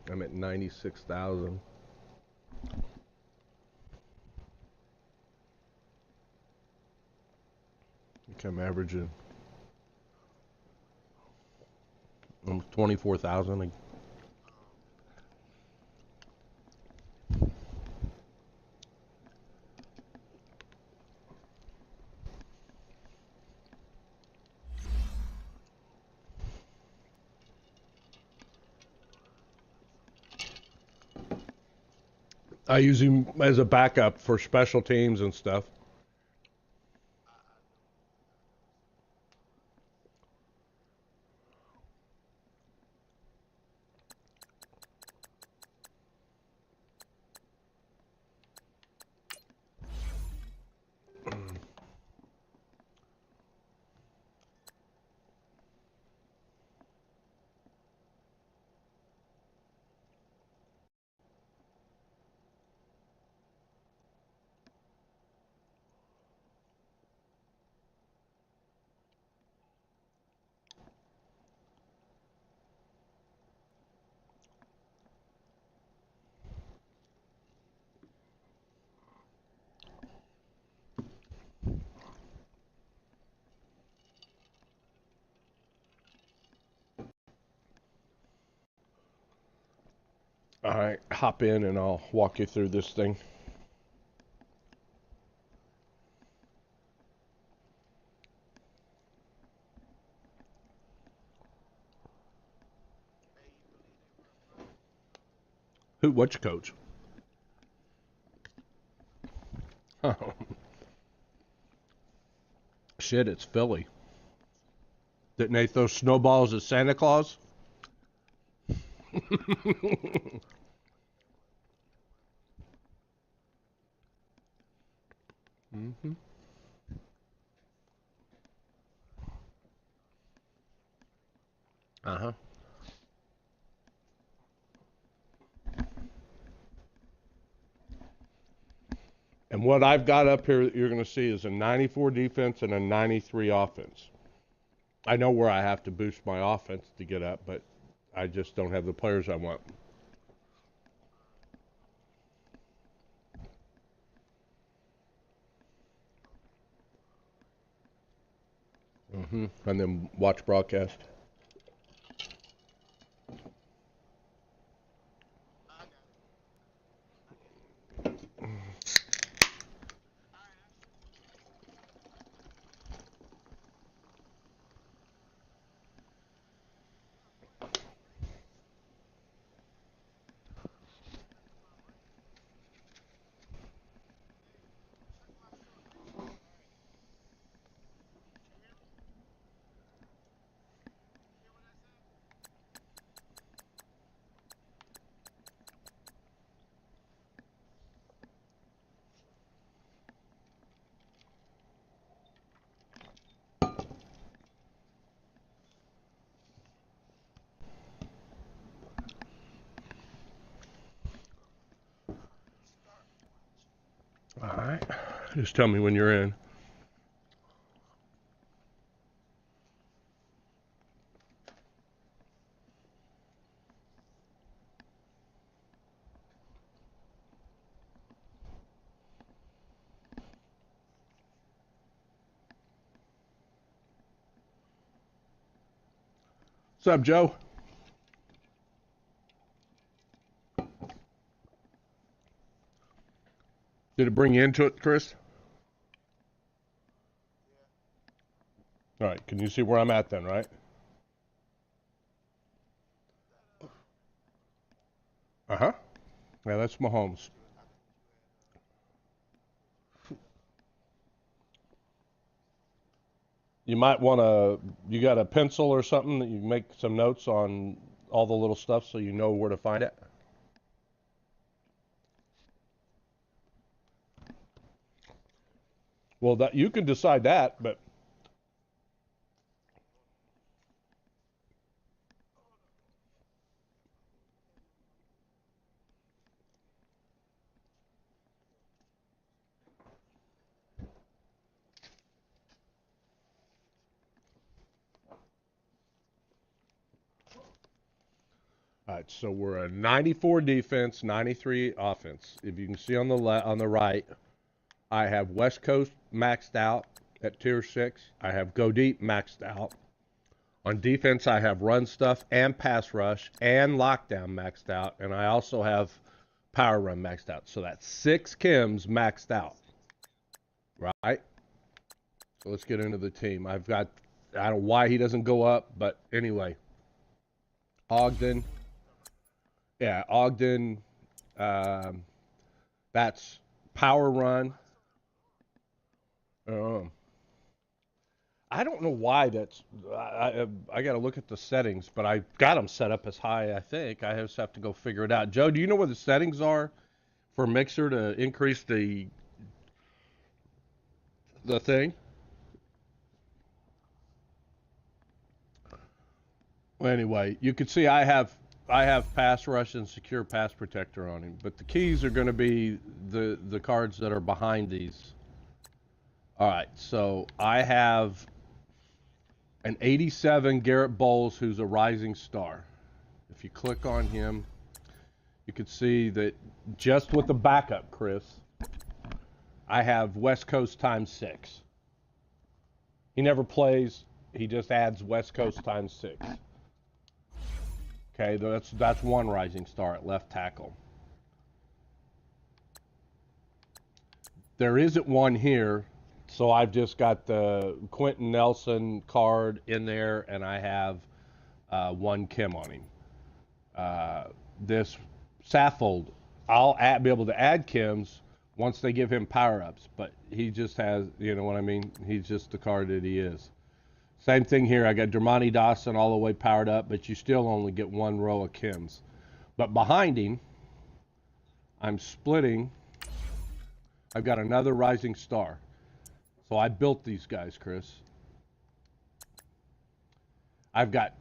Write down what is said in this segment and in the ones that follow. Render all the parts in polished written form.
I'm at 96,000. I'm averaging 24,000. I use him as a backup for special teams and stuff. All right, hop in and I'll walk you through this thing. Who? Which coach? Oh, shit, it's Philly. Didn't they throw snowballs at Santa Claus? Mm-hmm. Uh huh. And what I've got up here that you're going to see is a 94 defense and a 93 offense. I know where I have to boost my offense to get up, but I just don't have the players I want. And then watch broadcast. All right. Just tell me when you're in. What's up, Joe? Did it bring you into it, Chris? All right. Can you see where I'm at then, right? Uh huh. Yeah, that's Mahomes. You might want to, you got a pencil or something that you make some notes on all the little stuff so you know where to find it? Well, that you can decide that, but All right, so we're a 94 defense, 93 offense. If you can see on the on the right, I have West Coast maxed out at tier 6. I have Go Deep maxed out. On defense, I have run stuff and pass rush and lockdown maxed out, and I also have power run maxed out. So that's 6 chems maxed out, right? So let's get into the team. I've got, I don't know why he doesn't go up, but anyway, Ogden. Yeah, Ogden. Um, that's power run. Um, I don't know why that's. I got to look at the settings, but I got them set up as high. I think I just have to go figure it out. Joe, do you know where the settings are for Mixer to increase the thing? Well, anyway, you can see I have pass rush and secure pass protector on him, but the keys are going to be the cards that are behind these. All right, so I have an 87 Garrett Bowles who's a rising star. If you click on him, you can see that just with the backup, Chris, I have West Coast times 6. He never plays. He just adds West Coast times 6. Okay, that's one rising star at left tackle. There isn't one here, so I've just got the Quentin Nelson card in there, and I have one Kim on him. This Saffold, be able to add Kims once they give him power-ups, but he just has, you know what I mean? He's just the card that he is. Same thing here. I got Dermontti Dawson all the way powered up, but you still only get one row of Kims. But behind him, I'm splitting. I've got another rising star. So I built these guys, Chris. I've got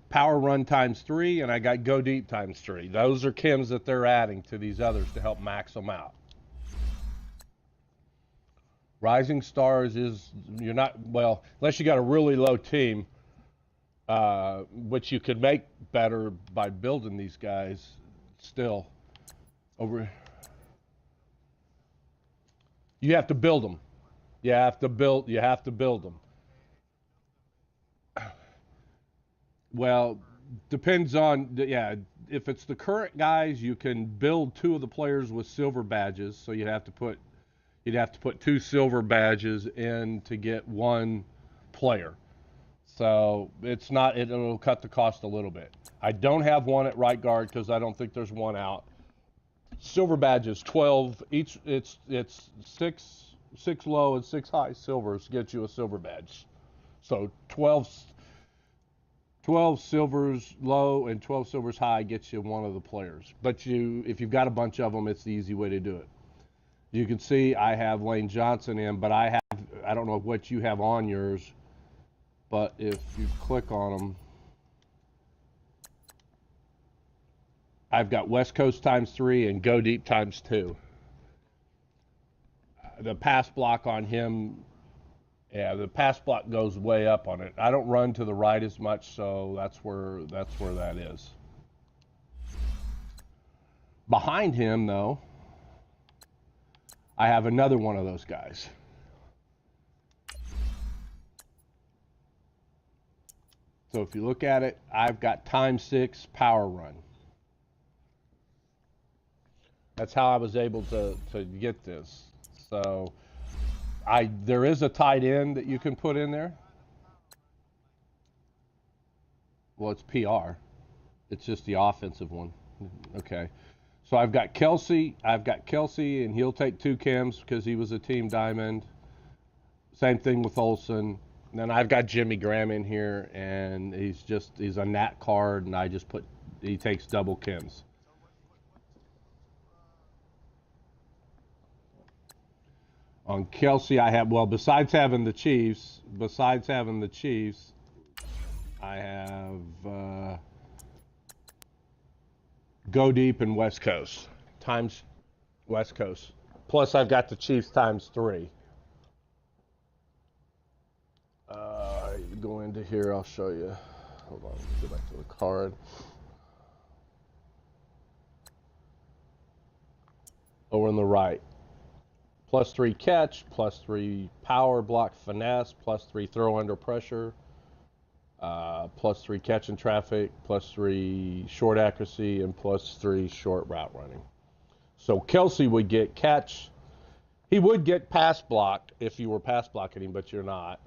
power run times 3, and I got go deep times 3. Those are Kims that they're adding to these others to help max them out. Rising stars is, you're not, well, unless you got a really low team, which you could make better by building these guys still. You have to build them. You have to build them. Well, depends on, yeah, if it's the current guys, you can build 2 of the players with silver badges, so you'd have to put 2 silver badges in to get 1 player. So it's not, it'll cut the cost a little bit. I don't have one at right guard because I don't think there's one out. Silver badges, 12 each. It's 6 low and 6 high silvers get you a silver badge. So 12 silvers low and 12 silvers high gets you one of the players. But if you've got a bunch of them, it's the easy way to do it. You can see I have Lane Johnson in, but I don't know what you have on yours, but if you click on them, I've got West Coast times 3 and Go Deep times 2. The pass block on him, yeah, the pass block goes way up on it. I don't run to the right as much, so that's where that is. Behind him, though, I have another one of those guys. So if you look at it, I've got times 6 power run. That's how I was able to get this. So there is a tight end that you can put in there. Well, it's PR. It's just the offensive one. Okay. So I've got Kelsey, and he'll take 2 chems because he was a team diamond. Same thing with Olsen. And then I've got Jimmy Graham in here, and he's a nat card, and he takes double chems. On Kelsey, besides having the Chiefs, I have Go Deep and West Coast times West Coast. Plus, I've got the Chiefs times 3. Go into here. I'll show you. Hold on. Go back to the card. over on the right. +3 catch, +3 power block finesse, +3 throw under pressure, +3 catch in traffic, +3 short accuracy, and +3 short route running. So Kelsey would get catch. He would get pass block if you were pass blocking him, but you're not.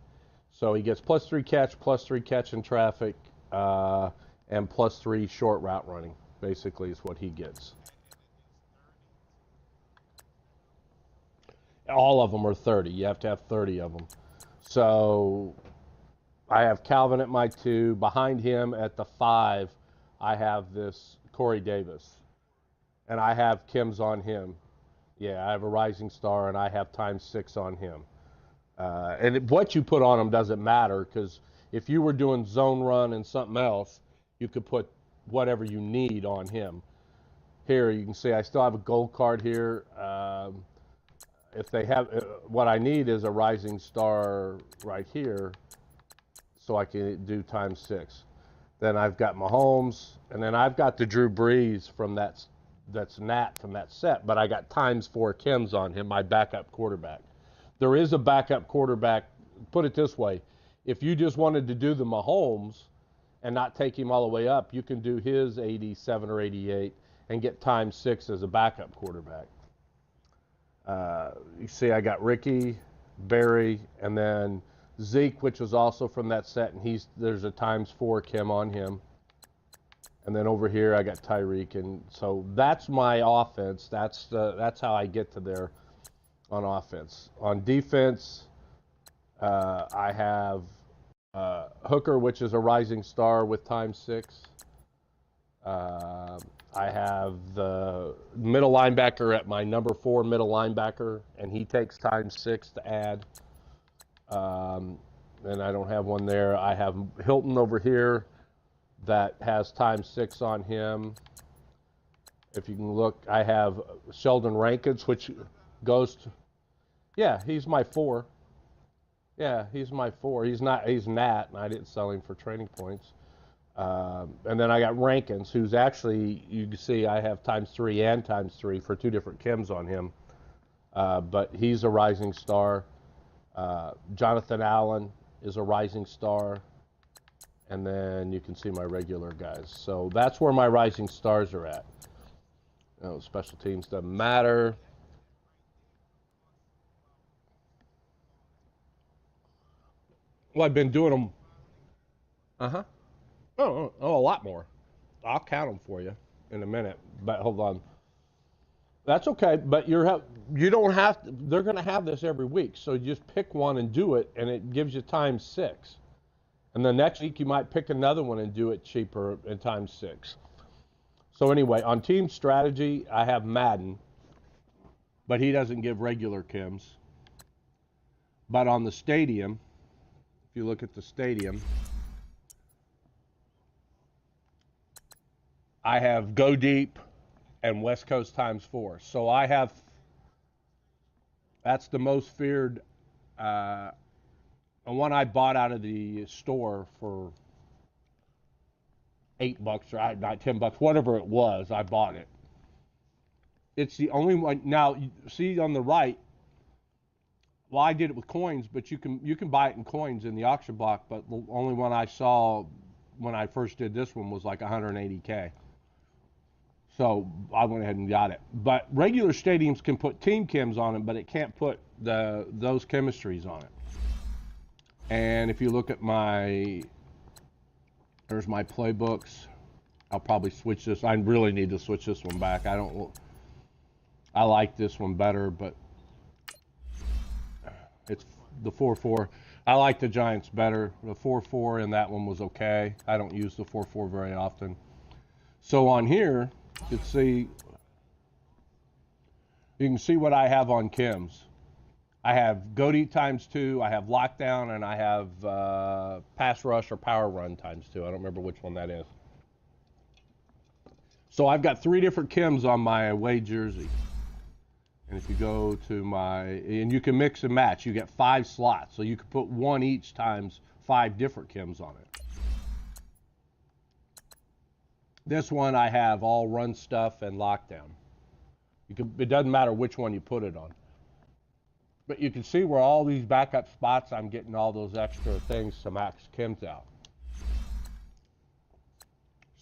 So he gets +3 catch, +3 catch in traffic, and +3 short route running, basically is what he gets. All of them are 30. You have to have 30 of them. So I have Calvin at my 2. Behind him at the 5, I have this Corey Davis. And I have Chems on him. Yeah, I have a rising star, and I have ×6 on him. And what you put on him doesn't matter, because if you were doing zone run and something else, you could put whatever you need on him. Here, you can see I still have a gold card here. If they have, what I need is a rising star right here, so I can do ×6. Then I've got Mahomes, and then I've got the Drew Brees from that's Nat from that set, but I got ×4 Chems on him, my backup quarterback. There is a backup quarterback. Put it this way: if you just wanted to do the Mahomes and not take him all the way up, you can do his 87 or 88 and get ×6 as a backup quarterback. You see I got Ricky, Barry, and then Zeke, which was also from that set, and there's a ×4 Chem on him. And then over here I got Tyreek, and so that's my offense. That's how I get to there on offense. On defense, I have Hooker, which is a rising star with ×6. I have the middle linebacker at my number 4 middle linebacker, and he takes ×6 to add. And I don't have one there. I have Hilton over here that has ×6 on him. If you can look, I have Sheldon Rankins, which goes to, yeah, he's my 4. Yeah, he's my 4. He's Nat, and I didn't sell him for training points. And then I got Rankins, who's actually, you can see I have ×3 and ×3 for 2 different chems on him. But he's a rising star. Jonathan Allen is a rising star. And then you can see my regular guys. So that's where my rising stars are at. Special teams doesn't matter. Well, I've been doing them. Uh-huh. A lot more. I'll count them for you in a minute. But hold on. That's okay. But you don't have to. They're going to have this every week. So you just pick one and do it, and it gives you ×6. And the next week you might pick another one and do it cheaper and ×6. So anyway, on team strategy, I have Madden, but he doesn't give regular chems. But on the stadium, if you look at the stadium, I have Go Deep and West Coast ×4. So I have, that's the most feared, one I bought out of the store for $8 or not $10, whatever it was, I bought it. It's the only one. Now, see on the right, well, I did it with coins, but you can buy it in coins in the auction block, but the only one I saw when I first did this one was like 180K. So I went ahead and got it. But regular stadiums can put team chems on it, but it can't put those chemistries on it. And if you look at there's my playbooks. I'll probably switch this. I really need to switch this one back. I like this one better, but it's the 4-4. I like the Giants better. The 4-4 and that one was okay. I don't use the 4-4 very often. So on here, you can see what I have on chems. I have Go Deep ×2, I have Lockdown, and I have Pass Rush or Power Run ×2. I don't remember which one that is. So I've got 3 different chems on my away jersey. And if you go to and you can mix and match. You get 5 slots, so you can put one each times 5 different chems on it. This one I have all run stuff and Lockdown. It doesn't matter which one you put it on. But you can see where all these backup spots, I'm getting all those extra things to max chems out.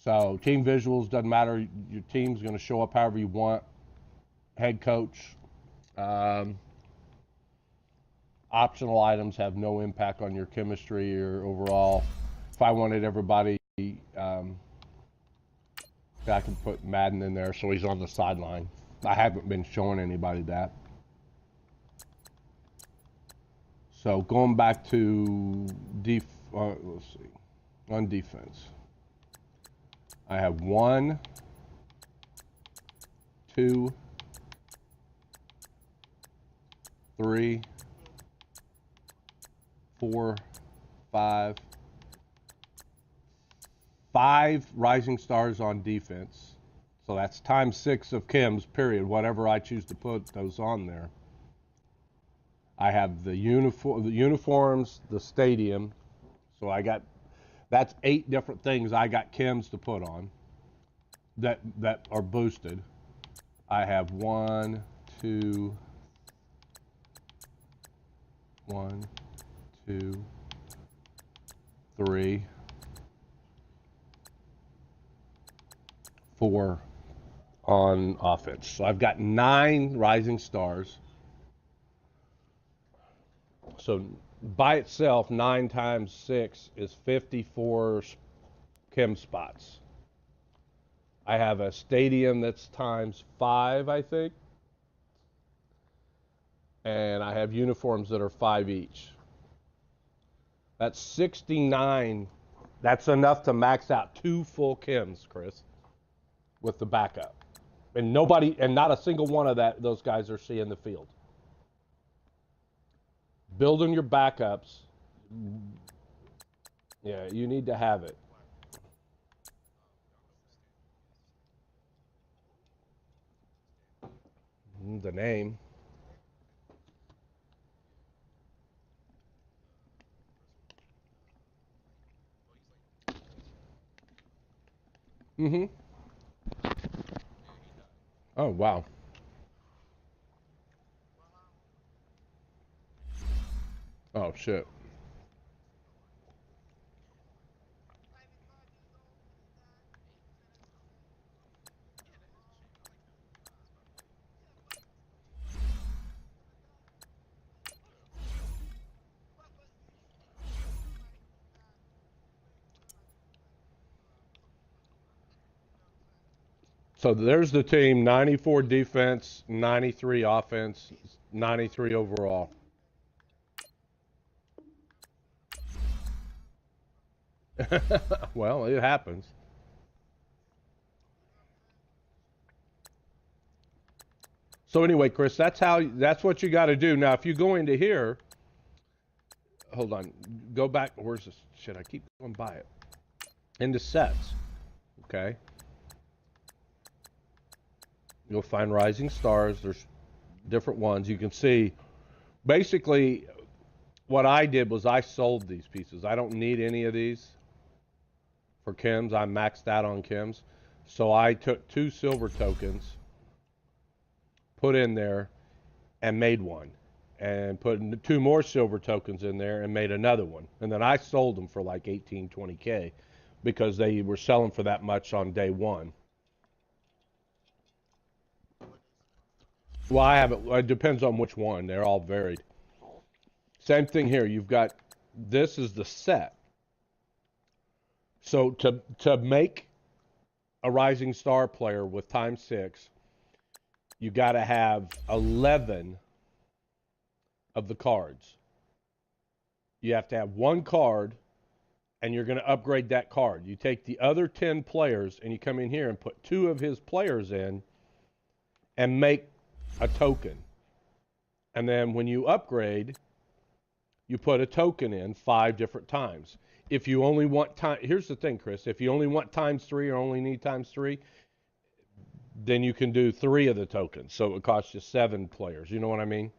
So team visuals doesn't matter. Your team's going to show up however you want. Head coach. Optional items have no impact on your chemistry or overall. If I wanted everybody, I could put Madden in there so he's on the sideline. I haven't been showing anybody that. So going back to let's see, on defense, I have 1, 2, 3, 4, 5 rising stars on defense. So that's times 6 of chems, period, whatever I choose to put those on there. I have the uniforms, the stadium. So that's 8 different things I got chems to put on that are boosted. I have 1, 2, 3, 4 on offense. So I've got 9 rising stars. So by itself, 9 times 6 is 54 chem spots. I have a stadium that's times 5, I think. And I have uniforms that are 5 each. That's 69. That's enough to max out 2 full chems, Chris, with the backup. And not a single one of those guys are seeing the field. Building your backups, yeah, you need to have it. The name. Mm-hmm. Oh, wow. Oh, shit. So there's the team, 94 defense, 93 offense, 93 overall. Well, it happens. So anyway, Chris, that's what you got to do. Now, if you go into here, hold on, go back. Where's this? Shit, I keep going by it. Into sets, okay? You'll find rising stars. There's different ones. You can see, basically, what I did was I sold these pieces. I don't need any of these for chems. I'm maxed out on chems. So I took 2 silver tokens, put in there, and made one. And put 2 more silver tokens in there and made another one. And then I sold them for like 18, 20K because they were selling for that much on day 1. Well, I haven't. It depends on which one. They're all varied. Same thing here. You've got, this is the set. So to make a rising star player with times 6, you got to have 11 of the cards. You have to have 1 card, and you're going to upgrade that card. You take the other 10 players, and you come in here and put 2 of his players in, and make a token. And then when you upgrade, you put a token in 5 different times. If you only want here's the thing, Chris. If you only want times 3 or only need times 3, then you can do 3 of the tokens. So it costs you 7 players. You know what I mean?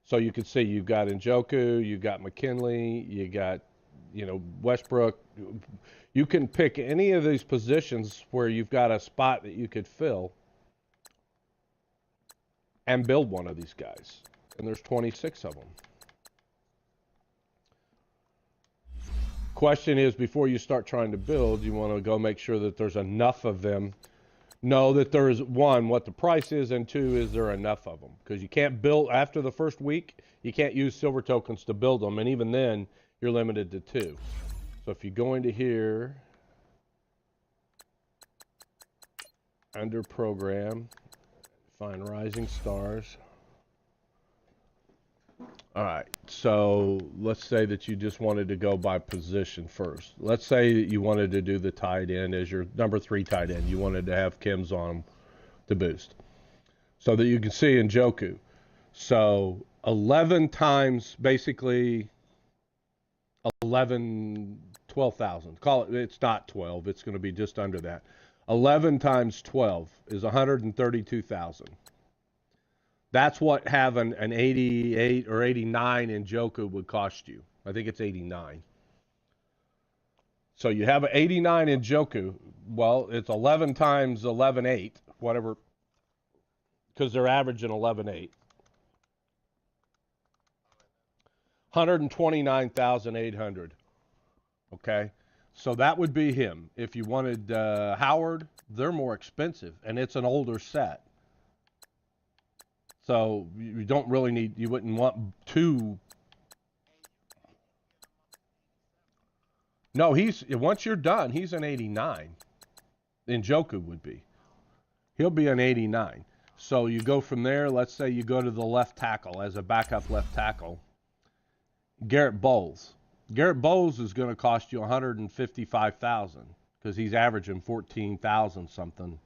So you can see you've got Njoku, you've got McKinley, you got, Westbrook. You can pick any of these positions where you've got a spot that you could fill. and build one of these guys. And there's 26 of them. Question is, before you start trying to build, you want to go make sure that there's enough of them. Know that there is, one, what the price is, and two, is there enough of them? Because you can't build, after the first week, you can't use silver tokens to build them, and even then, you're limited to 2. So if you go into here, under program, find rising stars. All right, so let's say that you just wanted to go by position first. Let's say that you wanted to do the tight end as your number 3 tight end. You wanted to have Chems on him to boost. So that you can see in Joku. So 11 times, basically 12,000. Call it, it's not 12, it's going to be just under that. 11 times 12 is 132,000. That's what having an 88 or 89 in Joku would cost you. I think it's 89. So you have an 89 in Joku. Well, it's 11 times 11.8, whatever, because they're averaging 11.8. 129,800. Okay, so that would be him. If you wanted Howard, they're more expensive, and it's an older set. So you don't really need, you wouldn't want 2. No, once you're done, he's an 89. Njoku would be. He'll be an 89. So you go from there, let's say you go to the left tackle as a backup left tackle. Garrett Bowles. Garrett Bowles is going to cost you 155,000 because he's averaging 14,000 something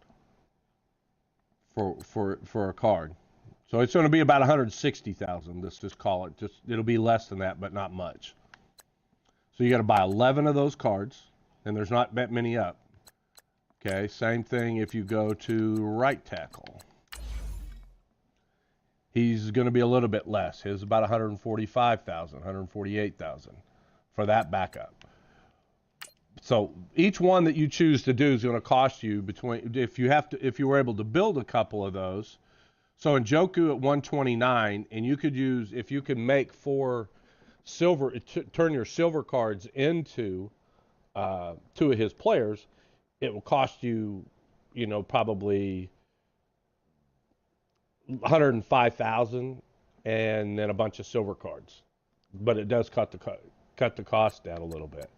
for a card. So it's going to be about 160,000. Let's just call it. It'll be less than that, but not much. So you got to buy 11 of those cards, and there's not that many up. Okay, same thing if you go to right tackle. He's going to be a little bit less. His about 145,000, 148,000 for that backup. So each one that you choose to do is going to cost you between, if you were able to build a couple of those. So in Joku at 129, and you could use, if you could make 4 silver, turn your silver cards into 2 of his players, it will cost you, probably 105,000 and then a bunch of silver cards. But it does cut the cost down a little bit.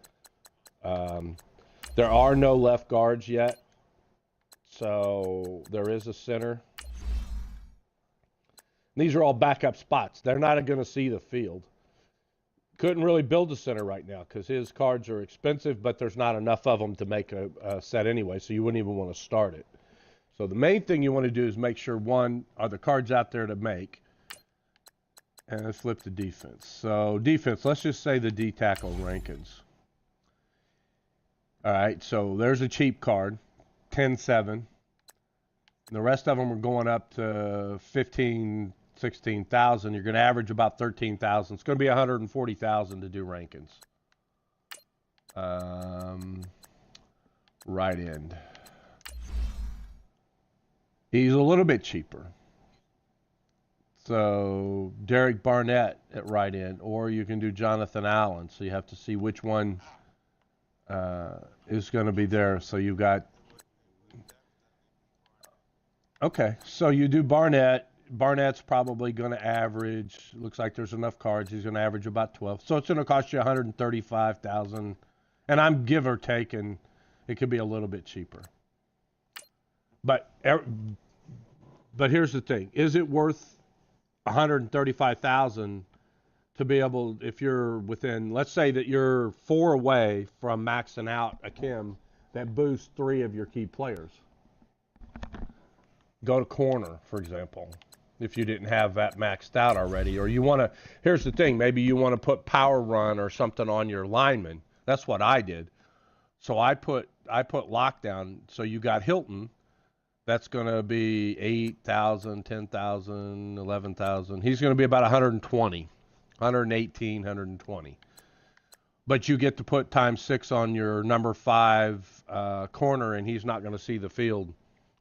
There are no left guards yet, so there is a center. These are all backup spots. They're not going to see the field. Couldn't really build a center right now because his cards are expensive, but there's not enough of them to make a set anyway, so you wouldn't even want to start it. So the main thing you want to do is make sure, one, are the cards out there to make? And let's flip to defense. So defense, let's just say the D tackle rankings. All right, so there's a cheap card, 10-7. The rest of them are going up to 15, 16,000. You're going to average about 13,000. It's going to be 140,000 to do rankings. Right end. He's a little bit cheaper. So Derek Barnett at right end, or you can do Jonathan Allen. So you have to see which one is going to be there. So you've got, okay, so you do Barnett. Barnett's probably going to average, looks like there's enough cards, he's going to average about 12. So it's going to cost you 135,000. And I'm give or take, and it could be a little bit cheaper. But here's the thing. Is it worth 135,000 to be able, if you're within, let's say that you're 4 away from maxing out a Chem that boosts 3 of your key players. Go to corner, for example, if you didn't have that maxed out already. Or you want to, here's the thing, maybe you want to put power run or something on your lineman. That's what I did. So I put lockdown. So you got Hilton. That's going to be 8,000, 10,000, 11,000. He's going to be about 120, 118, 120. But you get to put ×6 on your number 5 corner, and he's not going to see the field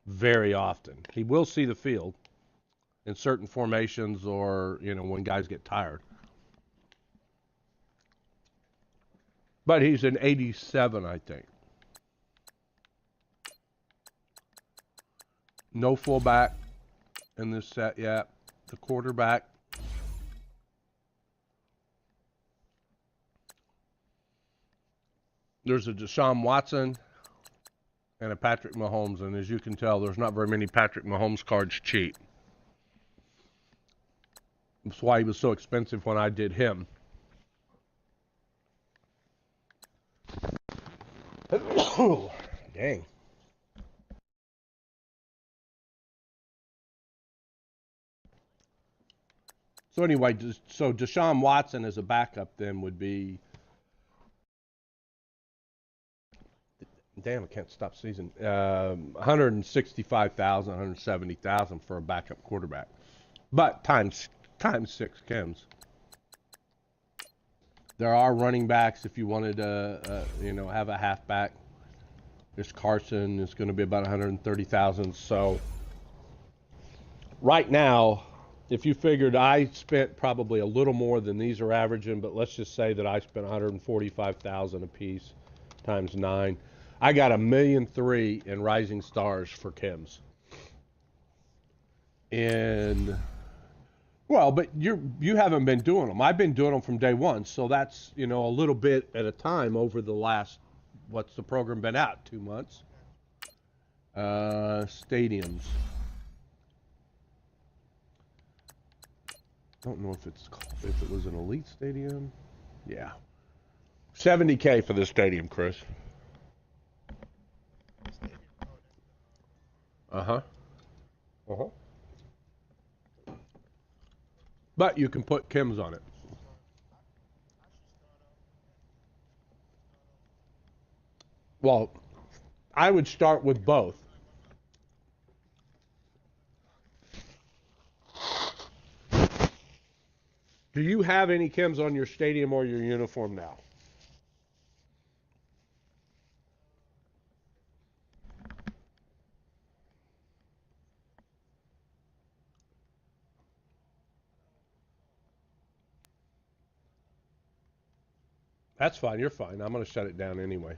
very often. He will see the field, in certain formations or, when guys get tired. But he's an 87, I think. No fullback in this set yet. The quarterback. There's a Deshaun Watson and a Patrick Mahomes, and as you can tell, there's not very many Patrick Mahomes cards cheap. That's why he was so expensive when I did him. Dang. So anyway, so Deshaun Watson as a backup then would be, damn, I can't stop sneezing, 165,000, 170,000 for a backup quarterback. But times 6 Chems. There are running backs if you wanted to, have a halfback. There's Carson. It's going to be about 130,000. So right now, if you figured I spent probably a little more than these are averaging, but let's just say that I spent 145,000 a piece times 9. I got $1.3 million in Rising Stars for Chems. And well, but you haven't been doing them. I've been doing them from day one, so that's a little bit at a time over the last. What's the program been out? 2 months. Stadiums. Don't know if it was an elite stadium. Yeah. $70K for this stadium, Chris. Uh-huh. Uh-huh. But you can put Chems on it. Well, I would start with both. Do you have any Chems on your stadium or your uniform now? That's fine. You're fine. I'm going to shut it down anyway.